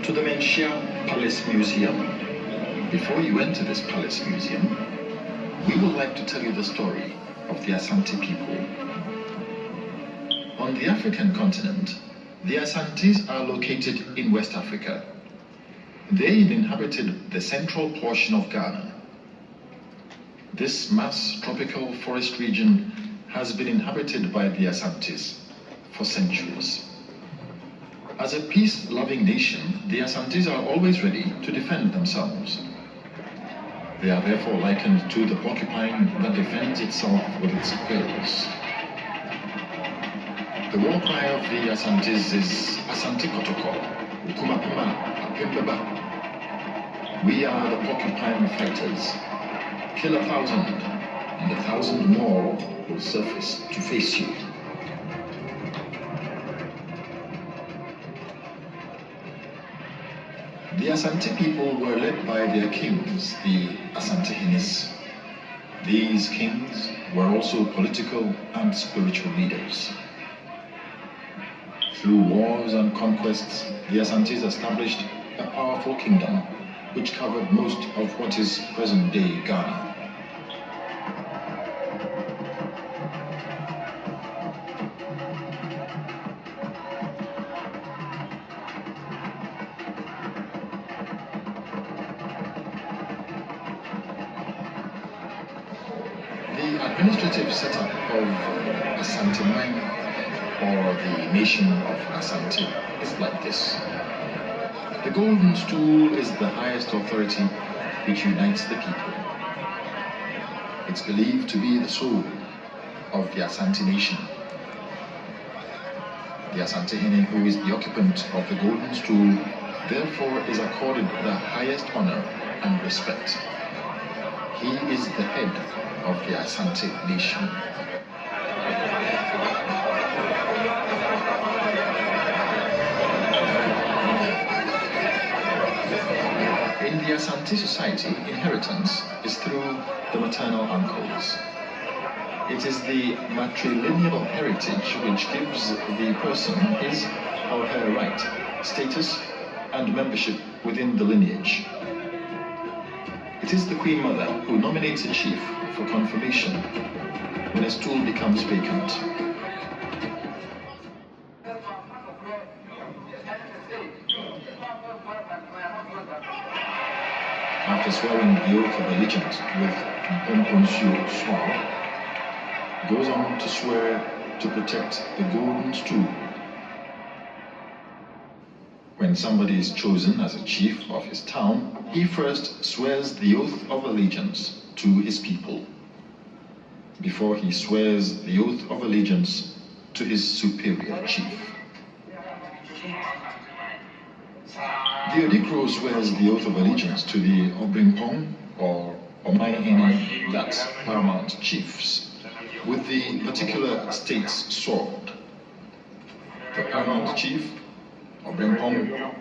to the Manhyia Palace Museum. Before you enter this palace museum, we would like to tell you the story of the Asante people. On the African continent, the Asantes are located in West Africa. They inhabited the central portion of Ghana. This mass tropical forest region has been inhabited by the Asantes for centuries. As a peace-loving nation, the Asantes are always ready to defend themselves. They are therefore likened to the porcupine that defends itself with its quills. The war cry of the Asantes is Asante Kotoko, Ukumapima, Apembeba. We are the porcupine fighters. Kill 1,000, and 1,000 more will surface to face you. The Asante people were led by their kings, the Asante History. These kings were also political and spiritual leaders. Through wars and conquests, the Asantes established a powerful kingdom which covered most of what is present-day Ghana. The administrative setup of Asante Mine, or the nation of Asante, is like this. The Golden Stool is the highest authority which unites the people. It's believed to be the soul of the Asante nation. The Asante Hene, who is the occupant of the Golden Stool, therefore is accorded the highest honor and respect. He is the head of the Asante nation. In the Asante society, inheritance is through the maternal uncles. It is the matrilineal heritage which gives the person his or her right, status, and membership within the lineage. It is the Queen Mother who nominates a chief for confirmation when a stool becomes vacant. After swearing the oath of allegiance with Mponsio Swar, goes on to swear to protect the Golden Stool. When somebody is chosen as a chief of his town, he first swears the oath of allegiance to his people, before he swears the oath of allegiance to his superior chief. The Odikro swears the oath of allegiance to the Obrimpong or Omaihene, that's paramount chiefs, with the particular state's sword. The paramount chief, Obrimpong,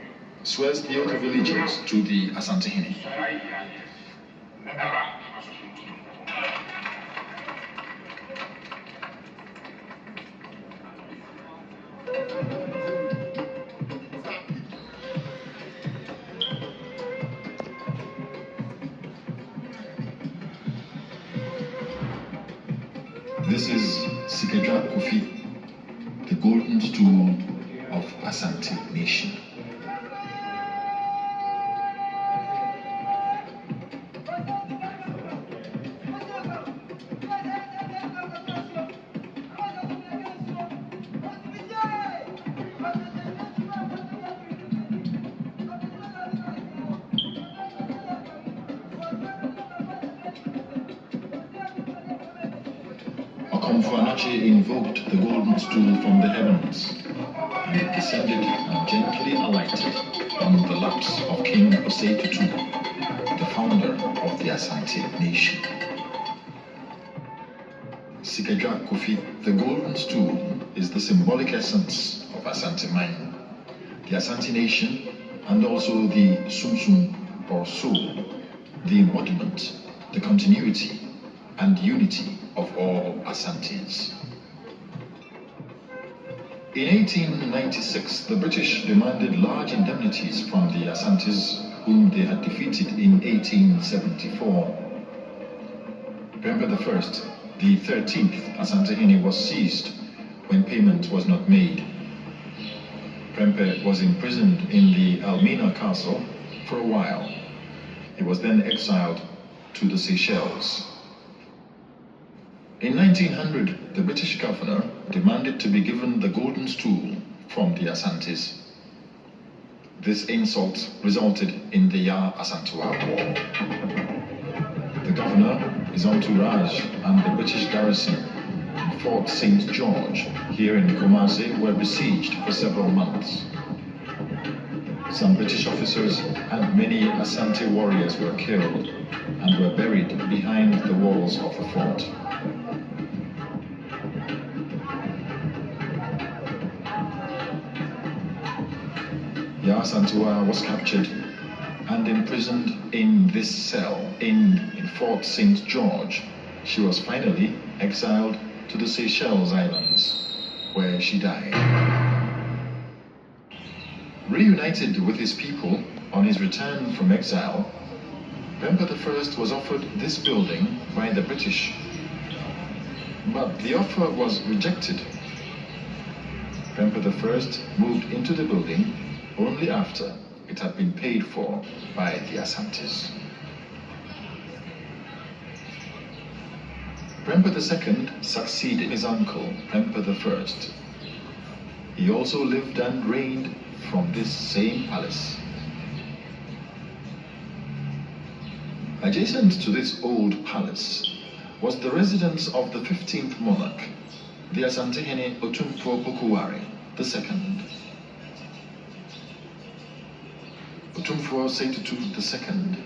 swears the oath of allegiance to the Asante Hene. This is Sikadra Kofi, the Golden Stool of Asante Nation. Okomfuanache invoked the Golden Stool from the heavens, and it descended and gently alighted on the laps of King Osei Tutu, the founder of the Asante nation. Sikadra Kofi, the Golden Stool, is the symbolic essence of Asante Mine, the Asante nation, and also the Sumsum or soul, the embodiment, the continuity, and unity of all Asantes. In 1896, the British demanded large indemnities from the Asantes, whom they had defeated in 1874. Prempe I, the 13th Asante History, was seized when payment was not made. Prempe was imprisoned in the Almena castle for a while. He was then exiled to the Seychelles. In 1900, the British governor demanded to be given the golden stool from the Asantes. This insult resulted in the Ya Asantewaa War. The governor, his entourage, and the British garrison in Fort St. George here in Kumasi were besieged for several months. Some British officers and many Asante warriors were killed and were buried behind the walls of the fort. Ya Asantewaa was captured and imprisoned in this cell in Fort St. George. She was finally exiled to the Seychelles Islands, where she died. Reunited with his people on his return from exile, Prempe I was offered this building by the British, but the offer was rejected. Prempe I moved into the building only after it had been paid for by the Asantes. Prempe II succeeded his uncle, Prempe I. He also lived and reigned from this same palace. Adjacent to this old palace was the residence of the 15th monarch, the Asante History Otumfuo Opoku-Ware II. Otumfuo Seitutu II,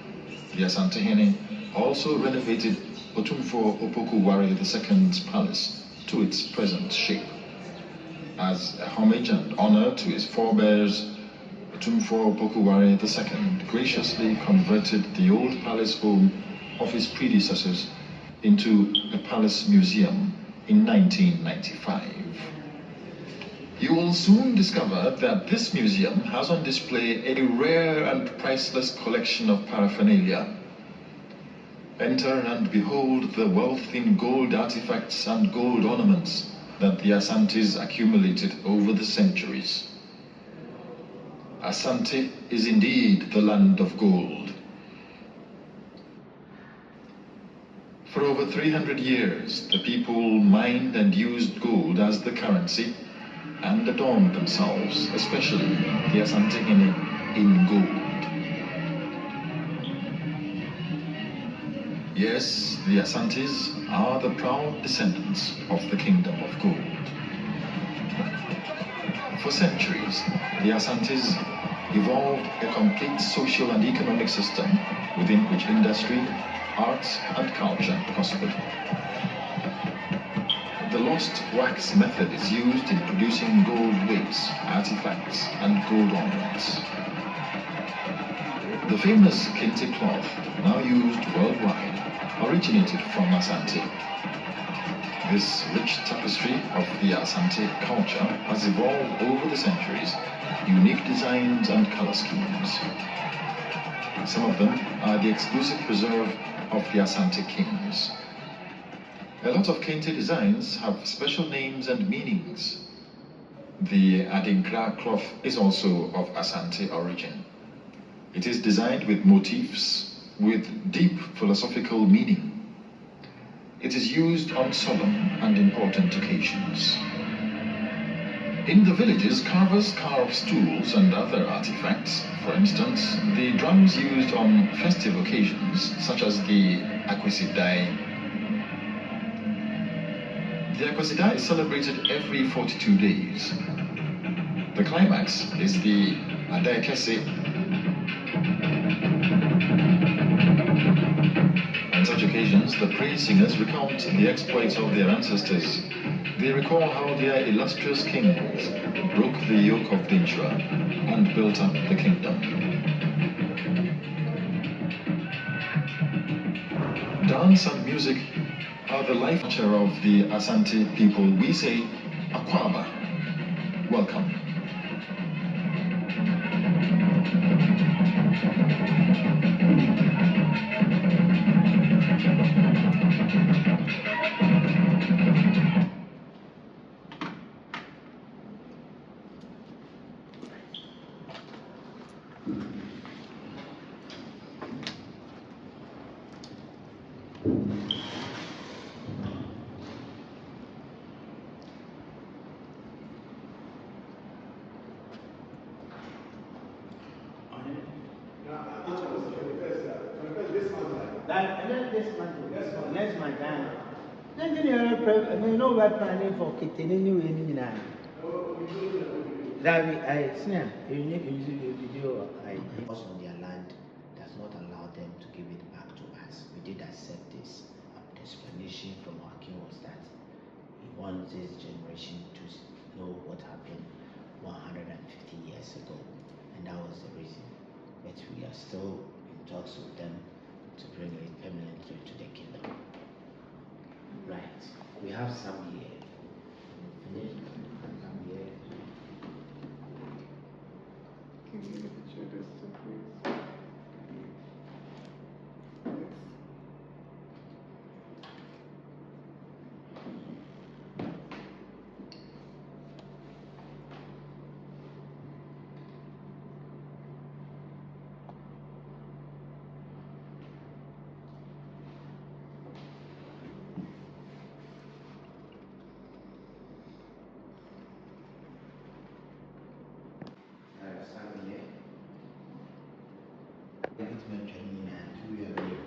the Asante History, also renovated Otumfuo Opoku-Ware II's palace to its present shape. As a homage and honor to his forebears, Otumfuo Opoku-Ware II graciously converted the old palace home of his predecessors into a palace museum in 1995. You will soon discover that this museum has on display a rare and priceless collection of paraphernalia. Enter and behold the wealth in gold artifacts and gold ornaments that the Asantes accumulated over the centuries. Asante is indeed the land of gold. For over 300 years, the people mined and used gold as the currency and adorned themselves, especially the Asante History, in gold. Yes, the Asantes are the proud descendants of the Kingdom of Gold. For centuries, the Asantes evolved a complete social and economic system within which industry, arts, and culture prospered. The lost wax method is used in producing gold weights, artifacts, and gold ornaments. The famous kente cloth, now used worldwide, originated from Asante. This rich tapestry of the Asante culture has evolved over the centuries, unique designs and color schemes. Some of them are the exclusive preserve of the Asante kings. A lot of kente designs have special names and meanings. The Adinkra cloth is also of Asante origin. It is designed with motifs with deep philosophical meaning. It is used on solemn and important occasions. In the villages, carvers carve stools and other artifacts. For instance, the drums used on festive occasions, such as the Akwesidai. The Akwesidai is celebrated every 42 days. The climax is the Adaekese. On such occasions, the praise singers recount the exploits of their ancestors. They recall how their illustrious kings broke the yoke of Dintra and built up the kingdom. Dance and music are the life of the Asante people. We say Akwaba. Welcome. Next month, you know what planning for kitten anyway. That I snap, you video. Us on their land does not allow them to give it back to us. We did accept this. The explanation from our king was that he wants this generation to know what happened 150 years ago, and that was the reason. But we are still in talks with them to bring it permanently to the kingdom. Right. We have some here. Some here. Can you get a picture of this too, please? Some here. It's mentioned and we are here.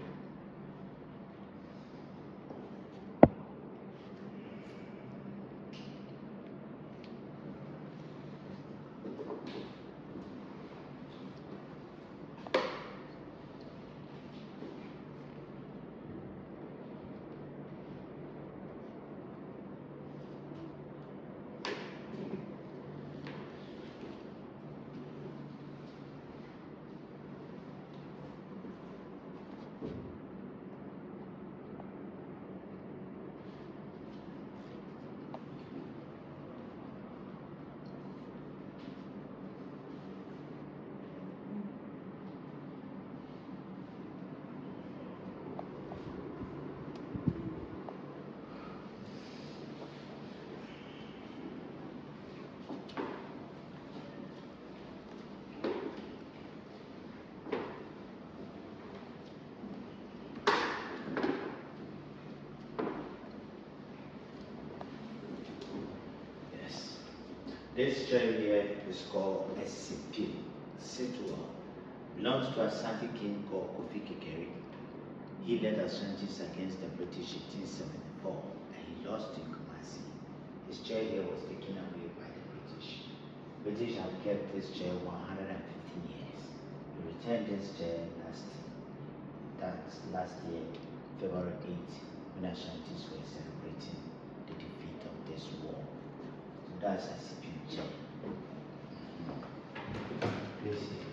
This chair here is called SCP, Situa. Belongs to Asante king called Kofi Kekere. He led Asantes against the British in 1874 and he lost in Kumasi. His chair here was taken away by the British. British have kept this chair 115 years. We returned this chair last year, February 8th, when Asantes were celebrating the defeat of this war. So that's SCP chair. Please.